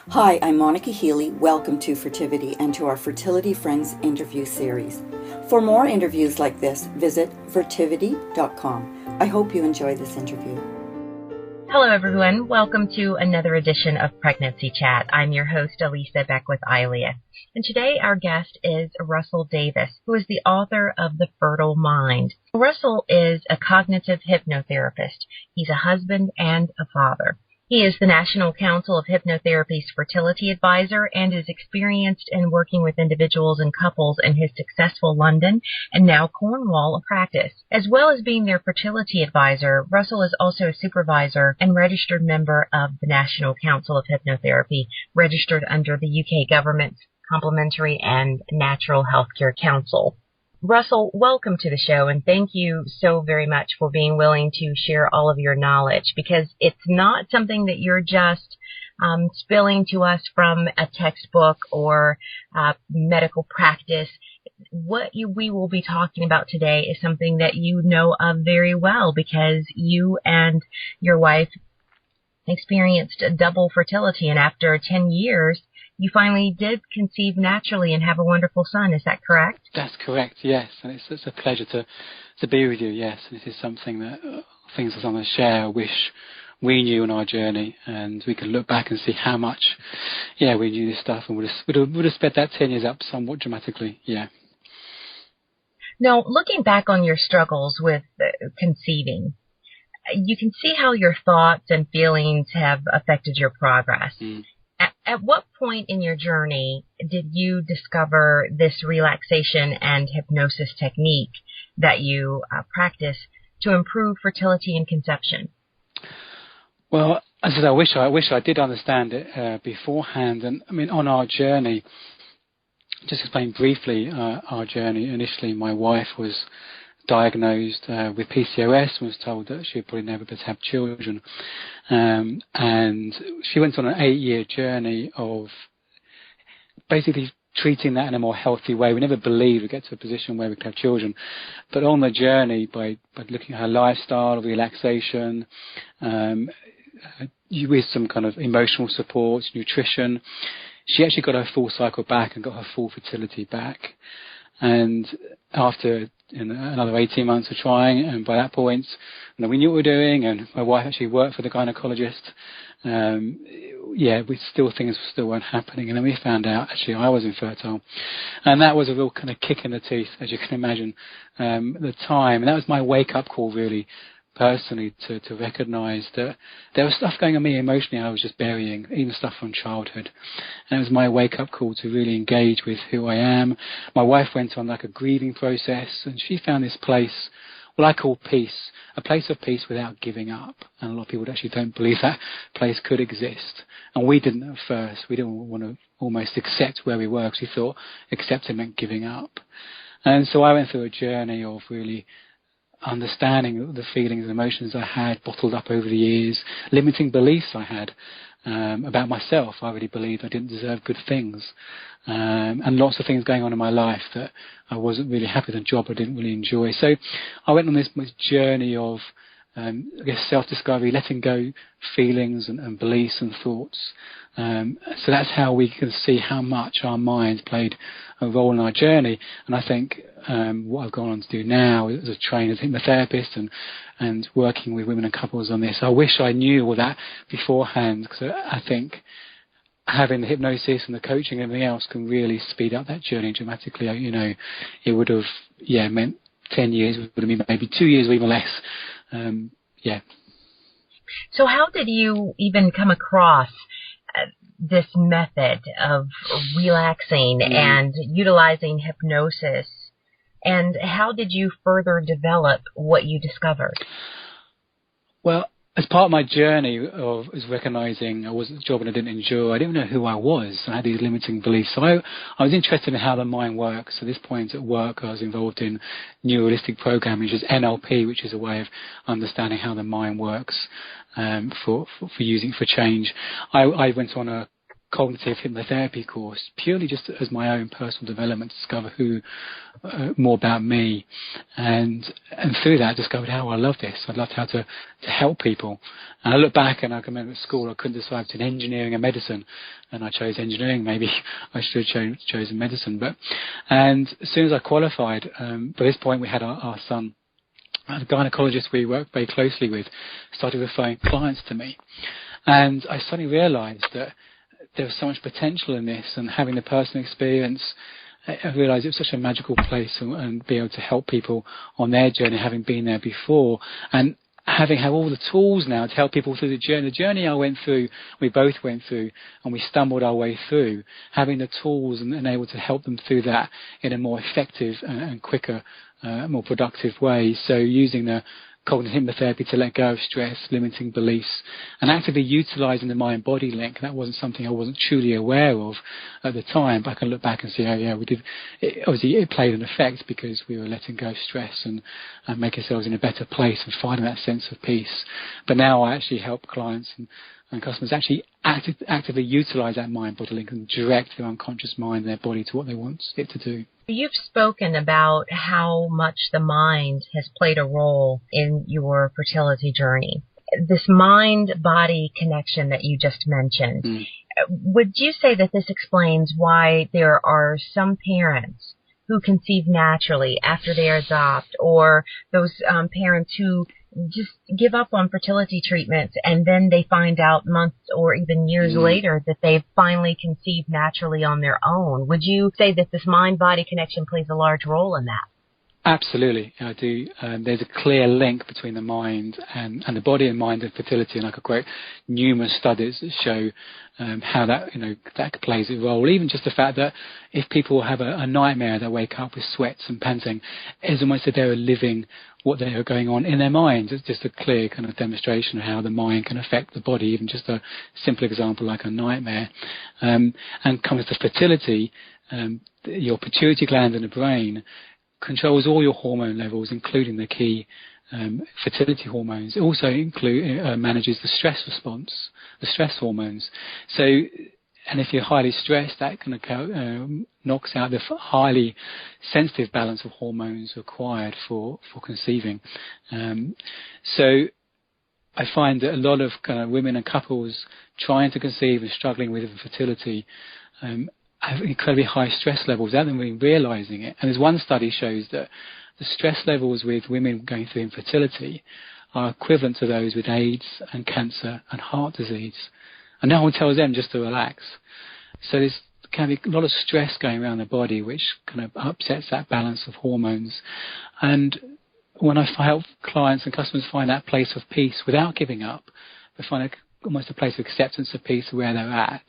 Hi, I'm Monica Healy. Welcome to Fertivity and to our Fertility Friends interview series. For more interviews like this, visit fertivity.com. I hope you enjoy this interview. Hello, everyone. Welcome to another edition of Pregnancy Chat. I'm your host, Elisa Beckwith-Ilea. And today our guest is Russell Davis, who is the author of The Fertile Mind. Russell is a cognitive hypnotherapist. He's a husband and a father. He is the National Council of Hypnotherapy's fertility advisor and is experienced in working with individuals and couples in his successful London and now Cornwall practice. As well as being their fertility advisor, Russell is also a supervisor and registered member of the National Council of Hypnotherapy, registered under the UK government's Complementary and Natural Healthcare Council. Russell, welcome to the show, and thank you so very much for being willing to share all of your knowledge, because it's not something that you're just spilling to us from a textbook or medical practice. What we will be talking about today is something that you know of very well, because you and your wife experienced double fertility, and after 10 years, you finally did conceive naturally and have a wonderful son. Is that correct? That's correct, yes. And it's a pleasure to be with you, yes. And this is something that, things I want to share, I wish we knew on our journey, and we could look back and see how much, we knew this stuff, and would have sped that 10 years up somewhat dramatically, yeah. Now, looking back on your struggles with conceiving, you can see how your thoughts and feelings have affected your progress. At what point in your journey did you discover this relaxation and hypnosis technique that you practice to improve fertility and conception? Well, as I said, I wish I did understand it beforehand. And I mean, on our journey, just explain briefly our journey. Initially, my wife was diagnosed with PCOS and was told that she would probably never be able to have children. And she went on an 8-year journey of basically treating that in a more healthy way. We never believed we'd get to a position where we could have children. But on the journey, by looking at her lifestyle, relaxation, with some kind of emotional support, nutrition, she actually got her full cycle back and got her full fertility back. And after another 18 months of trying, and by that point, we knew what we were doing, and my wife actually worked for the gynecologist. Things still weren't happening, and then we found out actually I was infertile, and that was a real kind of kick in the teeth, as you can imagine, at the time. And that was my wake-up call, really, personally, to recognise that there was stuff going on me emotionally I was just burying, even stuff from childhood. And it was my wake-up call to really engage with who I am. My wife went on like a grieving process, and she found this place, what I call peace, a place of peace without giving up. And a lot of people actually don't believe that place could exist. And we didn't at first. We didn't want to almost accept where we were, because we thought accepting meant giving up. And so I went through a journey of really understanding the feelings and emotions I had bottled up over the years, limiting beliefs I had about myself. I really believed I didn't deserve good things, and lots of things going on in my life that I wasn't really happy with, a job I didn't really enjoy. So I went on this journey of self-discovery, letting go feelings and beliefs and thoughts. So that's how we can see how much our minds played a role in our journey. And I think what I've gone on to do now as a trained hypnotherapist and working with women and couples on this, I wish I knew all that beforehand, because I think having the hypnosis and the coaching and everything else can really speed up that journey dramatically. It would have meant 10 years, it would have been maybe 2 years or even less. So how did you even come across this method of relaxing and utilizing hypnosis? And how did you further develop what you discovered? Well, as part of my journey of recognizing I wasn't a job and I didn't enjoy, I didn't know who I was. I had these limiting beliefs. So I was interested in how the mind works. At this point at work, I was involved in neuralistic programming, which is NLP, which is a way of understanding how the mind works for using for change. I went on a cognitive hypnotherapy course, purely just as my own personal development, to discover more about me, and through that I discovered how I love this. I loved how to help people. And I look back and I can remember at school I couldn't decide between engineering and medicine, and I chose engineering. Maybe I should have chosen medicine. And as soon as I qualified, by this point we had our son. The gynecologist we worked very closely with started referring clients to me, and I suddenly realised that there was so much potential in this, and having the personal experience, I realised it was such a magical place, and be able to help people on their journey, having been there before, and having all the tools now to help people through the journey. The journey I went through, we both went through, and we stumbled our way through. Having the tools and able to help them through that in a more effective and quicker, more productive way. So using the cognitive hypnotherapy to let go of stress, limiting beliefs, and actively utilising the mind-body link. That wasn't something I wasn't truly aware of at the time, but I can look back and see, oh yeah, we did. Obviously, it played an effect because we were letting go of stress and make ourselves in a better place and finding that sense of peace. But now I actually help clients and customers actually actively utilise that mind-body link and direct their unconscious mind and their body to what they want it to do. You've spoken about how much the mind has played a role in your fertility journey. This mind-body connection that you just mentioned, would you say that this explains why there are some parents who conceive naturally after they adopt, or those parents who just give up on fertility treatments and then they find out months or even years later that they've finally conceived naturally on their own? Would you say that this mind-body connection plays a large role in that? Absolutely, I do. There's a clear link between the mind and the body and mind and fertility, and I could quote numerous studies that show how that plays a role. Even just the fact that if people have a nightmare, they wake up with sweats and panting, it's almost as if they're living what they are going on in their minds. It's just a clear kind of demonstration of how the mind can affect the body, even just a simple example like a nightmare. And comes to fertility, your pituitary gland in the brain controls all your hormone levels, including the key fertility hormones. It also manages the stress response, the stress hormones. So, and if you're highly stressed, that kind of knocks out the highly sensitive balance of hormones required for conceiving. So I find that a lot of kind of women and couples trying to conceive and struggling with infertility have incredibly high stress levels without them really realising it. And there's one study shows that the stress levels with women going through infertility are equivalent to those with AIDS and cancer and heart disease. And no one tells them just to relax. So there can be a lot of stress going around the body, which kind of upsets that balance of hormones. And when I help clients and customers find that place of peace without giving up, they find almost a place of acceptance of peace where they're at,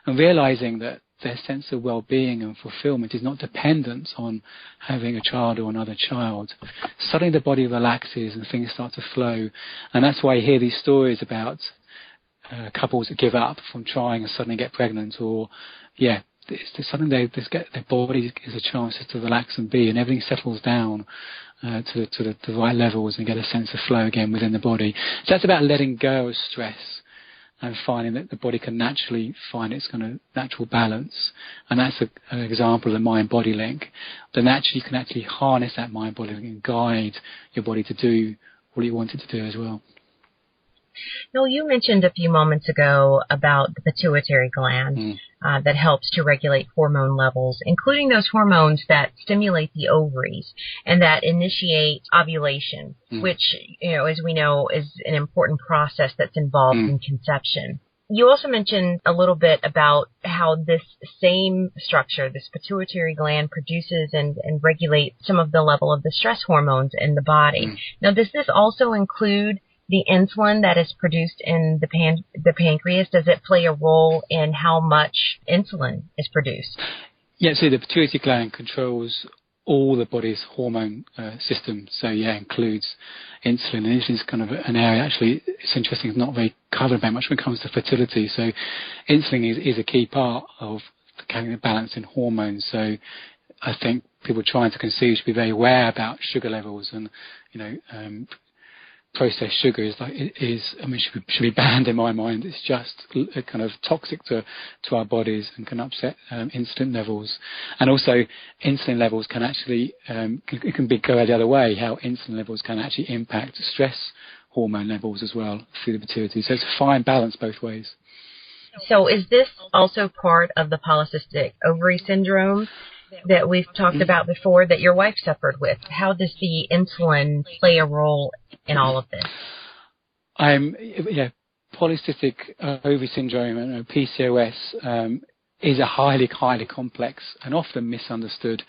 and realising that their sense of well-being and fulfillment is not dependent on having a child or another child. Suddenly the body relaxes and things start to flow. And that's why I hear these stories about couples that give up from trying and suddenly get pregnant, or suddenly their body is a chance to relax and be, and everything settles down to the right levels and get a sense of flow again within the body. So that's about letting go of stress and finding that the body can naturally find its kind of natural balance. And that's an example of the mind-body link. Then actually you can actually harness that mind-body link and guide your body to do what you want it to do as well. Noel, you mentioned a few moments ago about the pituitary gland that helps to regulate hormone levels, including those hormones that stimulate the ovaries and that initiate ovulation, which, as we know, is an important process that's involved in conception. You also mentioned a little bit about how this same structure, this pituitary gland, produces and regulates some of the level of the stress hormones in the body. Now, does this also include the insulin that is produced in the pancreas? Does it play a role in how much insulin is produced? Yeah, so the pituitary gland controls all the body's hormone system. So yeah, includes insulin. And insulin is kind of an area, actually, it's interesting, it's not very covered very much when it comes to fertility. So insulin is a key part of having a balance in hormones. So I think people trying to conceive should be very aware about sugar levels and, processed sugar should be banned in my mind. It's just kind of toxic to our bodies and can upset insulin levels. And also insulin levels can actually go the other way, how insulin levels can actually impact stress hormone levels as well through the pituitary. So it's a fine balance both ways. So is this also part of the polycystic ovary syndrome that we've talked about before that your wife suffered with? How does the insulin play a role in all of this? Polycystic ovary syndrome and PCOS is a highly complex and often misunderstood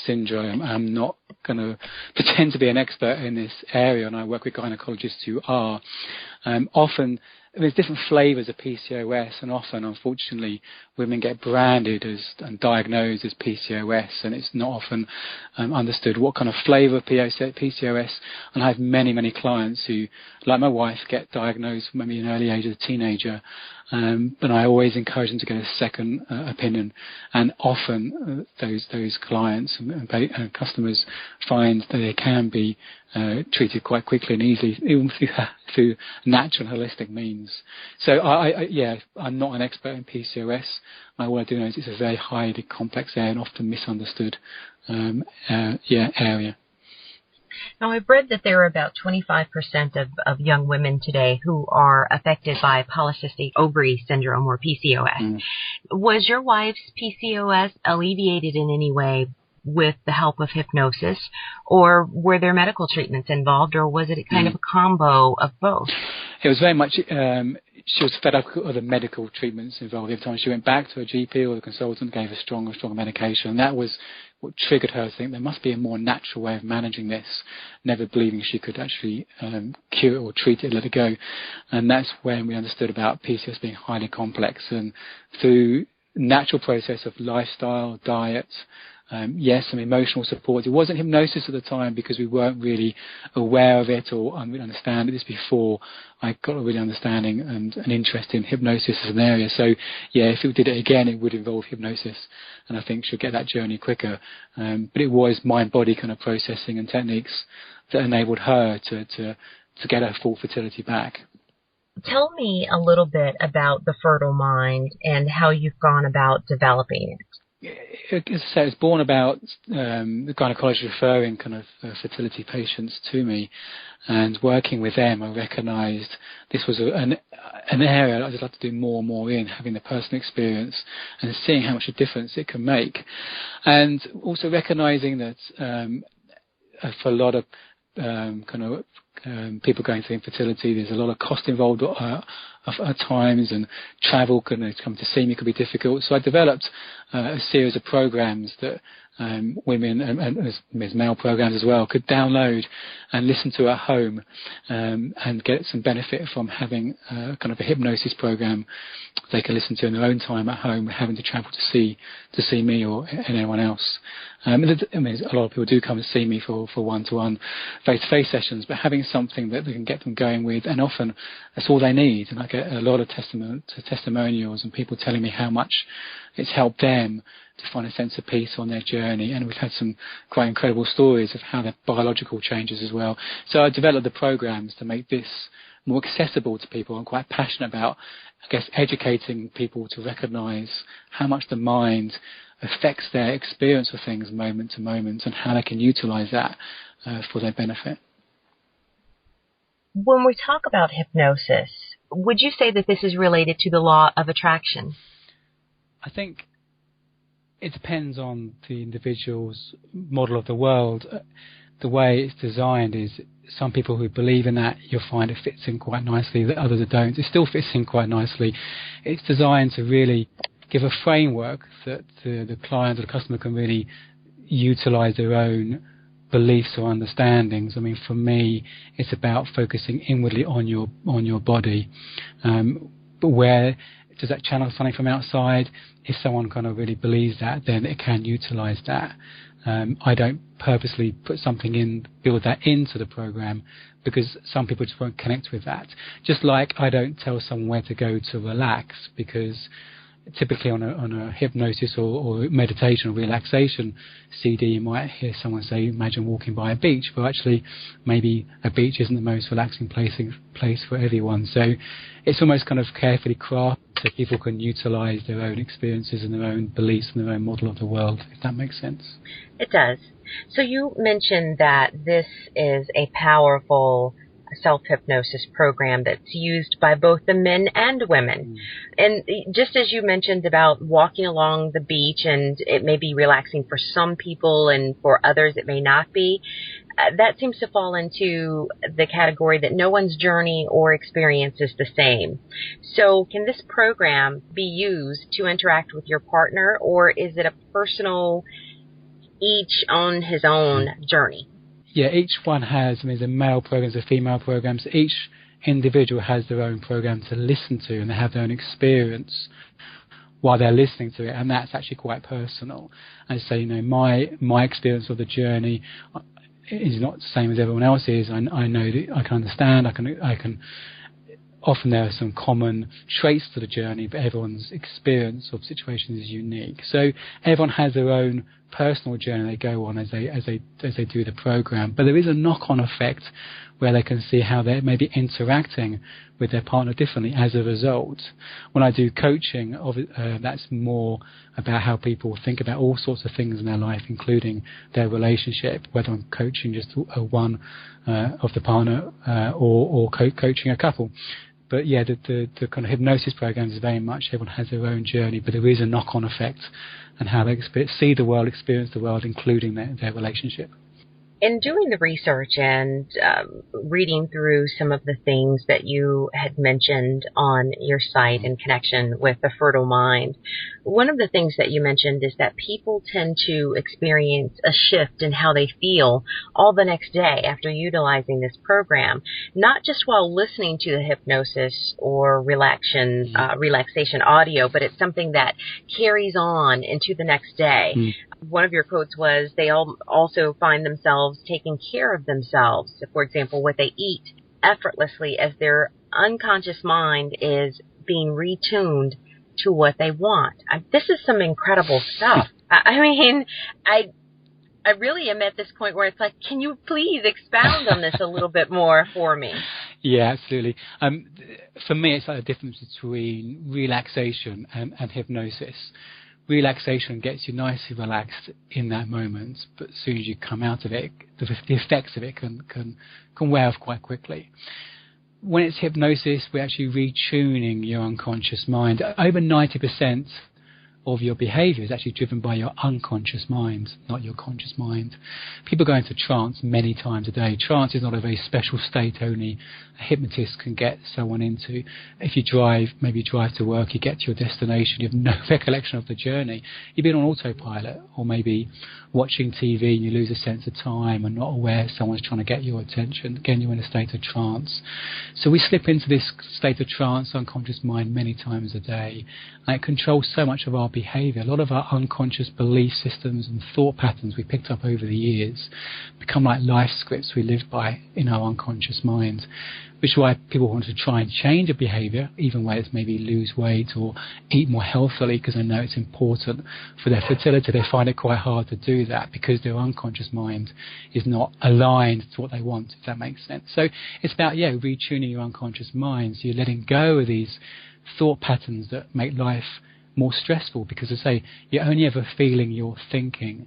syndrome. I'm not going to pretend to be an expert in this area, and I work with gynecologists who are. Often there's different flavours of PCOS, and often, unfortunately, women get branded and diagnosed as PCOS, and it's not often understood what kind of flavour of PCOS. And I have many clients who, like my wife, get diagnosed maybe in early age as a teenager, but I always encourage them to get a second opinion. And often those clients and customers find that they can be treated quite quickly and easily, even through natural and holistic means. So I'm not an expert in PCOS. All I do know is it's a very highly complex area and often misunderstood area. Now, I've read that there are about 25% of young women today who are affected by polycystic ovary syndrome, or PCOS. Was your wife's PCOS alleviated in any way with the help of hypnosis, or were there medical treatments involved, or was it kind of a combo of both? It was very much, she was fed up with the medical treatments involved. Every time she went back to her GP or the consultant, gave her stronger medication, and that was what triggered her to think there must be a more natural way of managing this, never believing she could actually cure it or treat it, let it go. And that's when we understood about PCOS being highly complex, and through natural process of lifestyle, diet, some emotional support. It wasn't hypnosis at the time because we weren't really aware of it or understand this before. I got a really understanding and an interest in hypnosis as an area. So, if we did it again, it would involve hypnosis, and I think she'll get that journey quicker. But it was mind-body kind of processing and techniques that enabled her to get her full fertility back. Tell me a little bit about the fertile mind and how you've gone about developing it. As I say, it's born about the gynecologist referring kind of fertility patients to me, and working with them, I recognised this was an area I'd just like to do more and more in, having the personal experience and seeing how much a difference it can make, and also recognising that for a lot of people going through infertility, there's a lot of cost involved at times, and travel can come to see me could be difficult. So I developed a series of programs that women and as male programs as well could download and listen to at home, and get some benefit from having kind of a hypnosis program they can listen to in their own time at home, having to travel to see me or anyone else. A lot of people do come and see me for one-to-one face-to-face sessions, but having something that they can get them going with, and often that's all they need. And I get a lot of testimonials and people telling me how much it's helped them to find a sense of peace on their journey. And we've had some quite incredible stories of how their biological changes as well. So I developed the programs to make this more accessible to people. I'm quite passionate about, educating people to recognise how much the mind affects their experience of things moment to moment, and how they can utilise that for their benefit. When we talk about hypnosis, would you say that this is related to the law of attraction? I think it depends on the individual's model of the world. The way it's designed is some people who believe in that, you'll find it fits in quite nicely, that others don't. It still fits in quite nicely. It's designed to really give a framework that the client or the customer can really utilise their own beliefs or understandings. For me, it's about focusing inwardly on your body. But where does that channel something from outside? If someone kind of really believes that, then it can utilise that. I don't purposely put something in, build that into the program, because some people just won't connect with that. Just like I don't tell someone where to go to relax, because typically on a hypnosis or meditation or relaxation CD, you might hear someone say, imagine walking by a beach, but actually maybe a beach isn't the most relaxing place for everyone. So it's almost kind of carefully crafted so people can utilize their own experiences and their own beliefs and their own model of the world, if that makes sense. It does. So you mentioned that this is a powerful self-hypnosis program that's used by both the men and women. And just as you mentioned about walking along the beach, and it may be relaxing for some people and for others it may not be, that seems to fall into the category that no one's journey or experience is the same. So can this program be used to interact with your partner, or is it a personal, each on his own journey? Yeah, each one has, there's a male program, there's a female program, so each individual has their own program to listen to, and they have their own experience while they're listening to it, and that's actually quite personal. And so, my experience of the journey is not the same as everyone else's. I know that I can understand, I can. Often there are some common traits to the journey, but everyone's experience of situations is unique. So everyone has their own personal journey they go on as they do the program. But there is a knock-on effect where they can see how they may be interacting with their partner differently as a result. When I do coaching, that's more about how people think about all sorts of things in their life, including their relationship, whether I'm coaching just one of the partner or coaching a couple. But yeah, the kind of hypnosis programs is very much everyone has their own journey, but there is a knock-on effect and how they see the world, experience the world, including their relationship. In doing the research and reading through some of the things that you had mentioned on your site in connection with the fertile mind, one of the things that you mentioned is that people tend to experience a shift in how they feel all the next day after utilizing this program, not just while listening to the hypnosis or relaxation audio, but it's something that carries on into the next day. One of your quotes was, they also find themselves taking care of themselves, for example, what they eat, effortlessly, as their unconscious mind is being retuned to what they want. This is some incredible stuff. I mean, I really am at this point where it's like, can you please expound on this a little bit more for me? Yeah, absolutely. For me, it's like a difference between relaxation and hypnosis. Relaxation gets you nicely relaxed in that moment, but as soon as you come out of it, the effects of it can wear off quite quickly. When it's hypnosis, we're actually retuning your unconscious mind. Over 90% of your behavior is actually driven by your unconscious mind, not your conscious mind. People go into trance many times a day. Trance is not a very special state only a hypnotist can get someone into. If you drive to work, you get to your destination, you have no recollection of the journey. You've been on autopilot, or maybe watching TV and you lose a sense of time and not aware someone's trying to get your attention. Again, you're in a state of trance. So we slip into this state of trance, unconscious mind, many times a day, and it controls so much of our behavior. A lot of our unconscious belief systems and thought patterns we picked up over the years become like life scripts we live by in our unconscious mind, which is why people want to try and change a behavior, even whether it's maybe lose weight or eat more healthily, because they know it's important for their fertility. They find it quite hard to do that because their unconscious mind is not aligned to what they want, if that makes sense. So it's about, retuning your unconscious mind. So you're letting go of these thought patterns that make life more stressful, because, as I say, you're only ever feeling your thinking.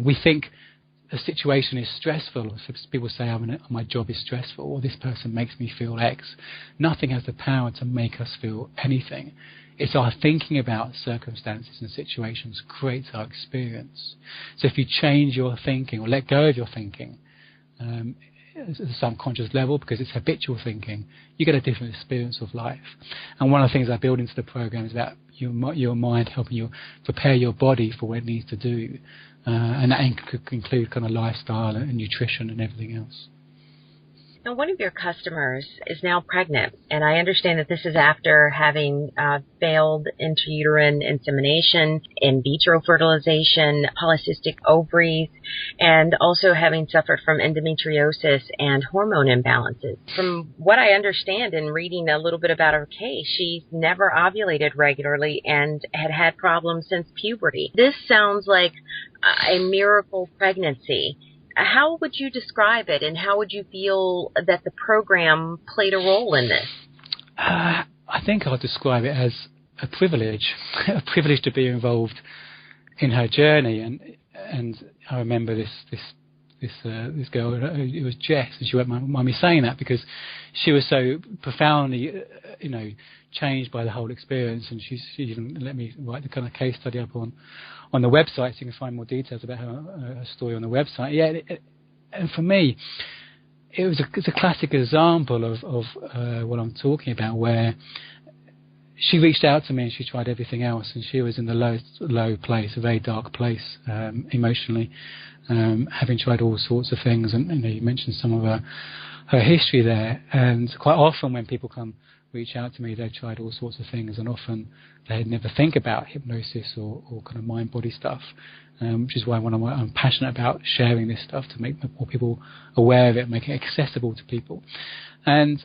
We think a situation is stressful. So people say, my job is stressful, or this person makes me feel X. Nothing has the power to make us feel anything. It's our thinking about circumstances and situations creates our experience. So if you change your thinking or let go of your thinking at a subconscious level, because it's habitual thinking, you get a different experience of life. And one of the things I build into the program is about your mind helping you prepare your body for what it needs to do. And that could include kind of lifestyle and nutrition and everything else. Now, one of your customers is now pregnant, and I understand that this is after having failed intrauterine insemination, in vitro fertilization, polycystic ovaries, and also having suffered from endometriosis and hormone imbalances. From what I understand in reading a little bit about her case, she's never ovulated regularly and had problems since puberty. This sounds like a miracle pregnancy. How would you describe it, and how would you feel that the program played a role in this? I think I'll describe it as a privilege, a privilege to be involved in her journey. And I remember this girl, it was Jess, and she won't mind me saying that because she was so profoundly, changed by the whole experience, and she even let me write the kind of case study up on the website, so you can find more details about her story on the website. Yeah, and for me, it's a classic example of what I'm talking about, where she reached out to me and she tried everything else, and she was in the low place, a very dark place emotionally, having tried all sorts of things. And you mentioned some of her history there, and quite often when people come reach out to me, they've tried all sorts of things, and often they'd never think about hypnosis or kind of mind-body stuff, which is why I'm passionate about sharing this stuff to make more people aware of it, make it accessible to people. And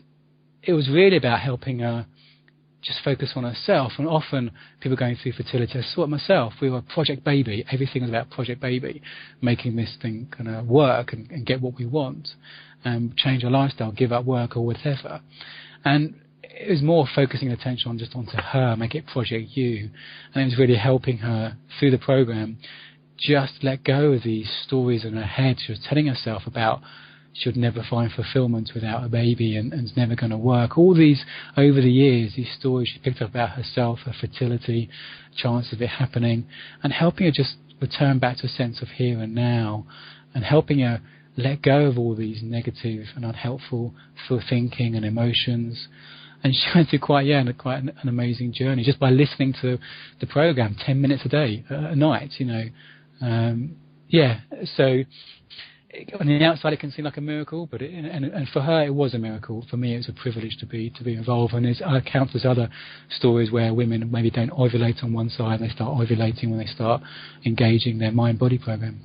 it was really about helping her just focus on herself. And often people going through fertility, I saw it myself, we were Project Baby, everything was about Project Baby, making this thing kind of work and get what we want, change our lifestyle, give up work or whatever. And it was more focusing attention on just onto her, make it Project You, and it was really helping her through the program just let go of these stories in her head. She was telling herself about she would never find fulfillment without a baby, and it's never going to work. All these, over the years, these stories she picked up about herself, her fertility, chance of it happening, and helping her just return back to a sense of here and now, and helping her let go of all these negative and unhelpful thinking and emotions. And she went through quite an amazing journey just by listening to the program 10 minutes a day, a night, So on the outside it can seem like a miracle, but and for her it was a miracle. For me, it was a privilege to be involved. And there's countless other stories where women maybe don't ovulate on one side, and they start ovulating when they start engaging their mind-body program.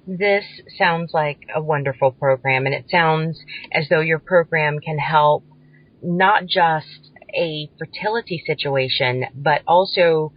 This sounds like a wonderful program, and it sounds as though your program can help not just a fertility situation, but also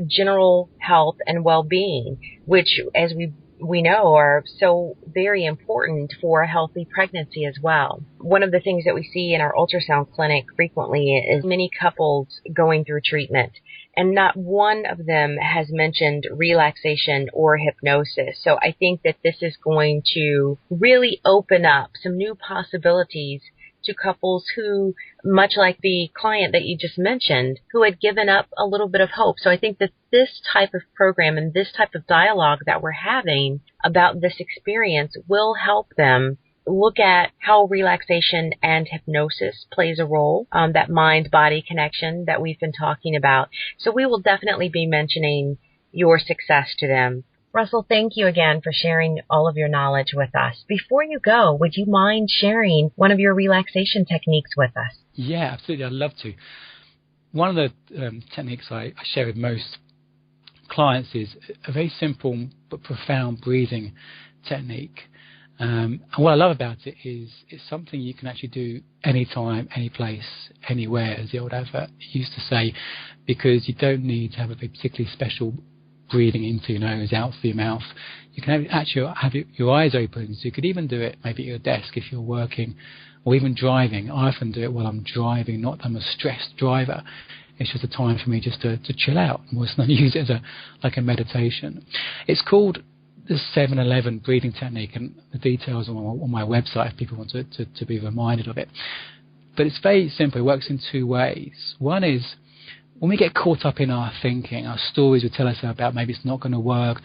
general health and well-being, which, as we know, are so very important for a healthy pregnancy as well. One of the things that we see in our ultrasound clinic frequently is many couples going through treatment, and not one of them has mentioned relaxation or hypnosis. So I think that this is going to really open up some new possibilities to couples who, much like the client that you just mentioned, who had given up a little bit of hope. So I think that this type of program and this type of dialogue that we're having about this experience will help them look at how relaxation and hypnosis plays a role, that mind-body connection that we've been talking about. So we will definitely be mentioning your success to them. Russell, thank you again for sharing all of your knowledge with us. Before you go, would you mind sharing one of your relaxation techniques with us? Yeah, absolutely. I'd love to. One of the techniques I share with most clients is a very simple but profound breathing technique. And what I love about it is it's something you can actually do anytime, any place, anywhere, as the old advert used to say, because you don't need to have a particularly special breathing into your nose, out through your mouth. You can actually have your eyes open, so you could even do it maybe at your desk if you're working, or even driving. I often do it while I'm driving, not that I'm a stressed driver. It's just a time for me just to chill out, and use it as like a meditation. It's called the 7-11 breathing technique, and the details on my website if people want to be reminded of it. But it's very simple. It works in two ways. One is, when we get caught up in our thinking, our stories would tell us about maybe it's not going to work,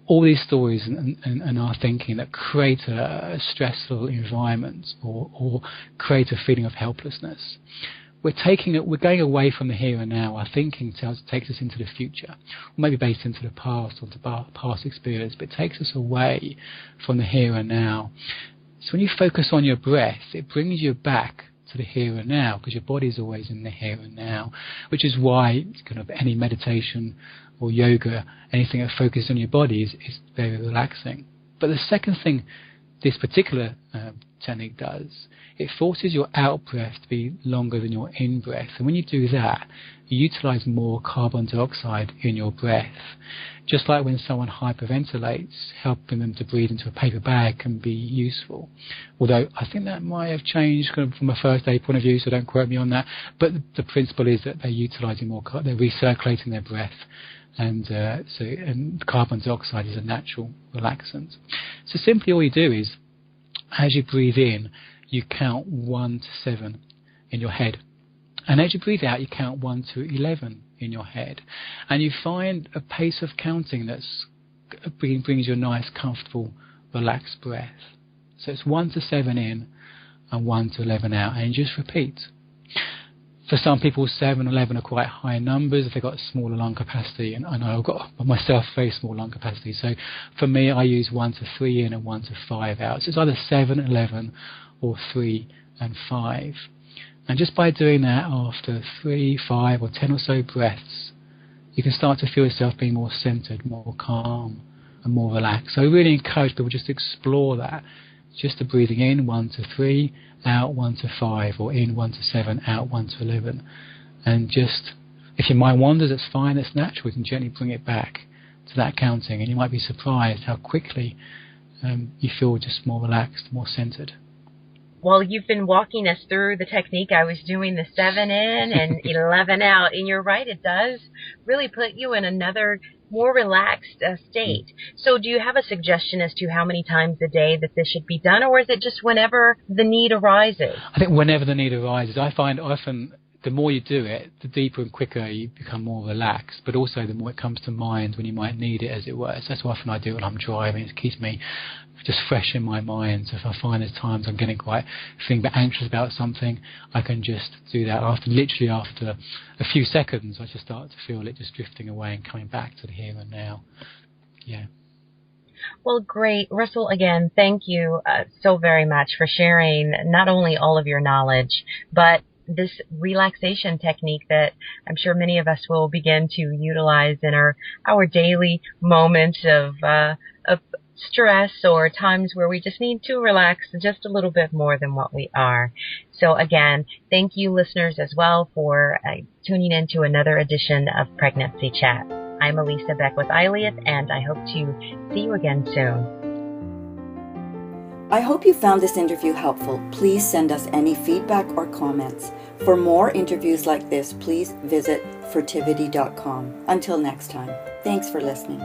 all these stories and our thinking that create a stressful environment or create a feeling of helplessness. We're going away from the here and now. Our thinking takes us into the future, or maybe based into the past or to past experience, but it takes us away from the here and now. So when you focus on your breath, it brings you back to the here and now, because your body's always in the here and now, which is why kind of any meditation or yoga, anything that focuses on your body is very relaxing. But the second thing this particular technique does, it forces your out breath to be longer than your in breath. And when you do that, you utilize more carbon dioxide in your breath. Just like when someone hyperventilates, helping them to breathe into a paper bag can be useful. Although I think that might have changed kind of from a first aid point of view, so don't quote me on that. But the principle is that they're utilizing more, they're recirculating their breath. And carbon dioxide is a natural relaxant. So simply all you do is, as you breathe in, you count 1 to 7 in your head. And as you breathe out, you count 1 to 11 in your head. And you find a pace of counting that's brings you a nice, comfortable, relaxed breath. So it's 1 to 7 in and 1 to 11 out. And you just repeat. For some people, 7 and 11 are quite high numbers if they've got smaller lung capacity, and I know I've got myself very small lung capacity. So for me, I use 1 to 3 in and 1 to 5 out. So it's either 7, 11 or 3 and 5. And just by doing that after 3, 5 or 10 or so breaths, you can start to feel yourself being more centered, more calm and more relaxed. So I really encourage people just to explore that. Just the breathing in, 1 to 3, out 1 to 5, or in 1 to 7, out 1 to 11. And just, if your mind wanders, it's fine, it's natural. You can gently bring it back to that counting, and you might be surprised how quickly you feel just more relaxed, more centered. Well, you've been walking us through the technique. I was doing the 7 in and 11 out, and you're right, it does really put you in another more relaxed state. So do you have a suggestion as to how many times a day that this should be done, or is it just whenever the need arises? I think whenever the need arises. I find often the more you do it, the deeper and quicker you become more relaxed, but also the more it comes to mind when you might need it, as it were. So that's why often I do it when I'm driving. It keeps me just fresh in my mind. So if I find there's times I'm getting quite feeling a bit anxious about something, I can just do that literally after a few seconds. I just start to feel it just drifting away and coming back to the here and now. Yeah. Well, great. Russell, again, thank you so very much for sharing not only all of your knowledge, but this relaxation technique that I'm sure many of us will begin to utilize in our daily moments of stress or times where we just need to relax just a little bit more than what we are. So again, thank you listeners as well for tuning in to another edition of Pregnancy Chat. I'm Elisa Beckwith-Ilias, and I hope to see you again soon. I hope you found this interview helpful. Please send us any feedback or comments. For more interviews like this, please visit fertivity.com. Until next time, thanks for listening.